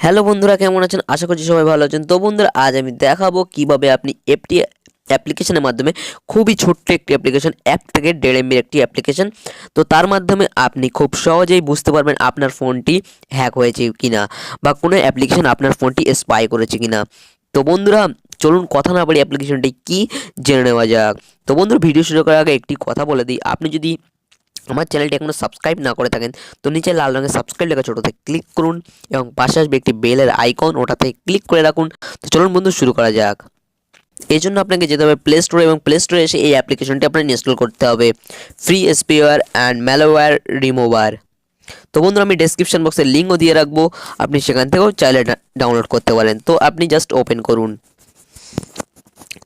Hello বন্ধুরা, কেমন আছেন? আশা করছি সবাই ভালো আছেন। তো বন্ধুরা, আজ আমি দেখাবো কিভাবে আপনি অ্যাপ্লিকেশনের মাধ্যমে খুবই ছোট্ট একটি অ্যাপ্লিকেশন, 1 থেকে 1.5 MB একটি অ্যাপ্লিকেশন, তো তার মাধ্যমে আপনি খুব সহজেই বুঝতে পারবেন আপনার ফোনটি হ্যাক হয়েছে কিনা বা কোনো অ্যাপ্লিকেশন আপনার ফোনটি স্পাই করেছে কিনা। তো বন্ধুরা, চলুন কথা না বলি অ্যাপ্লিকেশনটি কি জেনে নেওয়া যাক। তো বন্ধুরা, ভিডিও শুরু করার আগে একটি কথা বলে দিই, আপনি যদি আমার চ্যানেলটি এখনও সাবস্ক্রাইব না করে থাকেন তো নিচে লাল রঙের সাবস্ক্রাইব লেখা ছোটোতে ক্লিক করুন এবং পাশে আসবে একটি বেলের আইকন, ওটাতে ক্লিক করে রাখুন। তো চলুন বন্ধু, শুরু করা যাক। এই জন্য আপনাকে যেতে হবে প্লে স্টোরে এবং প্লে স্টোরে এসে এই অ্যাপ্লিকেশনটি আপনার ইনস্টল করতে হবে, free spare and malware remover. তো বন্ধুরা, আমি ডেসক্রিপশন বক্সে লিঙ্কও দিয়ে রাখবো, আপনি সেখান থেকেও চাইলে ডাউনলোড করতে পারেন। তো আপনি জাস্ট ওপেন করুন।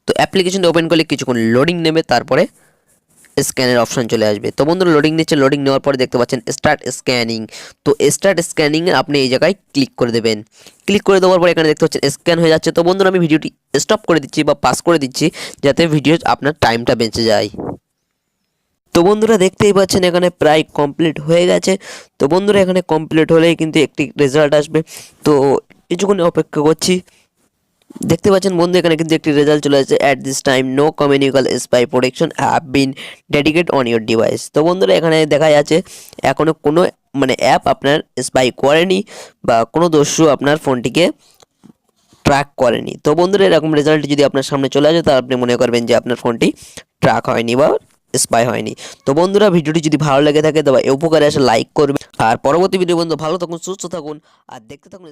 তো অ্যাপ্লিকেশনটা ওপেন করলে কিছুক্ষণ লোডিং নেবে, তারপরে স্ক্যানের অপশন চলে আসবে। তো বন্ধুরা, লোডিং নিচ্ছে, লোডিং নেওয়ার পরে দেখতে পাচ্ছেন স্টার্ট স্ক্যানিং। তো স্টার্ট স্ক্যানিংয়ে আপনি এই জায়গায় ক্লিক করে দেবেন। ক্লিক করে দেওয়ার পর এখানে দেখতে পাচ্ছেন স্ক্যান হয়ে যাচ্ছে। তো বন্ধুরা, আমি ভিডিওটি স্টপ করে দিচ্ছি বা পাস করে দিচ্ছি, যাতে ভিডিও আপনার টাইমটা বেঁচে যায়। তো বন্ধুরা, দেখতেই পাচ্ছেন এখানে প্রায় কমপ্লিট হয়ে গেছে। তো বন্ধুরা, এখানে কমপ্লিট হলেই কিন্তু একটি রেজাল্ট আসবে। তো কিছুক্ষণ অপেক্ষা করছি। দেখতে পাচ্ছেন বন্ধু, এখানে কিন্তু একটি রেজাল্ট চলে আসছে, at this time no commercial spy protection have been dedicate on your device. তো বন্ধুরা, এখানে দেখা যাচ্ছে এখনও কোনো অ্যাপ আপনার স্পাই করেনি বা কোনো দস্যু আপনার ফোনটিকে ট্র্যাক করেনি। তো বন্ধুরা, এরকম রেজাল্ট যদি আপনার সামনে চলে আসে, তাহলে আপনি মনে করবেন যে আপনার ফোনটি ট্র্যাক হয়নি বা স্পাই হয়নি। তো বন্ধুরা, ভিডিওটি যদি ভালো লেগে থাকে তবে উপকারে আসে লাইক করবেন, আর পরবর্তী ভিডিও বন্ধু ভালো থাকুন, সুস্থ থাকুন, আর দেখতে থাকুন।